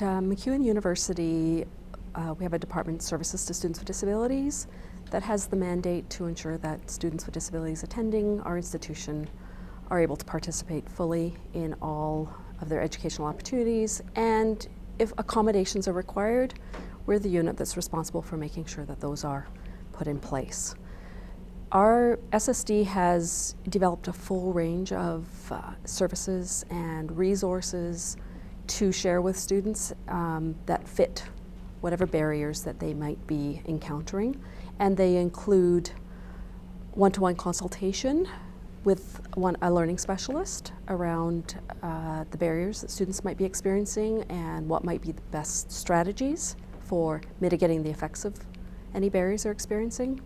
MacEwan University, we have a Department of Services to Students with Disabilities that has the mandate to ensure that students with disabilities attending our institution are able to participate fully in all of their educational opportunities, and if accommodations are required, we're the unit that's responsible for making sure that those are put in place. Our SSD has developed a full range of services and resources to share with students that fit whatever barriers that they might be encountering, and they include one-to-one consultation with a learning specialist around the barriers that students might be experiencing and what might be the best strategies for mitigating the effects of any barriers they're experiencing.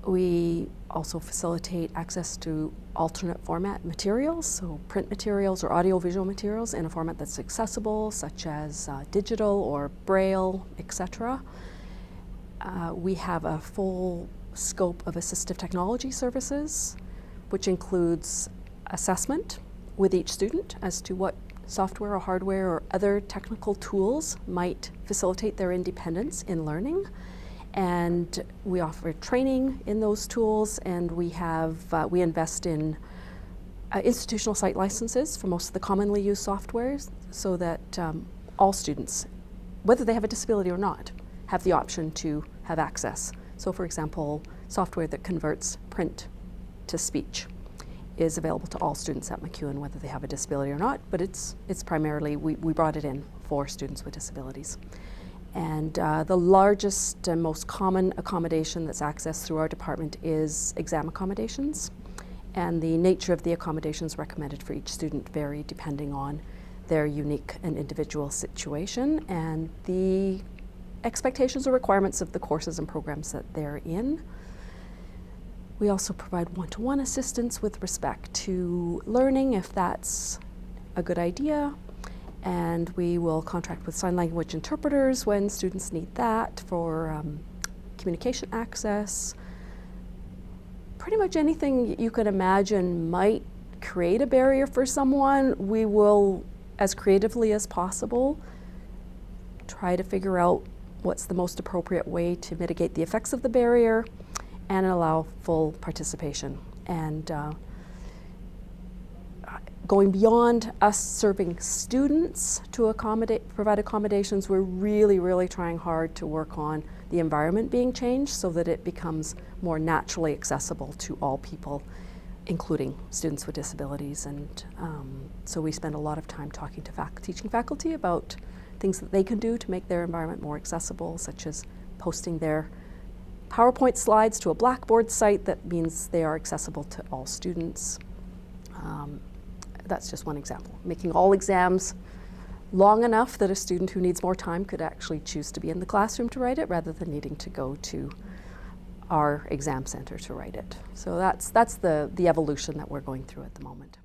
We also facilitate access to alternate format materials, so print materials or audiovisual materials in a format that's accessible, such as digital or braille, etc. We have a full scope of assistive technology services, which includes assessment with each student as to what software or hardware or other technical tools might facilitate their independence in learning. And we offer training in those tools, and we invest in institutional site licenses for most of the commonly used softwares, so that all students, whether they have a disability or not, have the option to have access. So for example, software that converts print to speech is available to all students at MacEwan, whether they have a disability or not, but it's primarily, we brought it in for students with disabilities. And the largest and most common accommodation that's accessed through our department is exam accommodations. And the nature of the accommodations recommended for each student vary depending on their unique and individual situation and the expectations or requirements of the courses and programs that they're in. We also provide one-to-one assistance with respect to learning, if that's a good idea. And we will contract with sign language interpreters when students need that for communication access. Pretty much anything you could imagine might create a barrier for someone, we will, as creatively as possible, try to figure out what's the most appropriate way to mitigate the effects of the barrier and allow full participation. And going beyond us serving students to provide accommodations, we're really trying hard to work on the environment being changed so that it becomes more naturally accessible to all people, including students with disabilities. And so we spend a lot of time talking to teaching faculty about things that they can do to make their environment more accessible, such as posting their PowerPoint slides to a Blackboard site that means they are accessible to all students. That's just one example. Making all exams long enough that a student who needs more time could actually choose to be in the classroom to write it rather than needing to go to our exam center to write it. So that's the evolution that we're going through at the moment.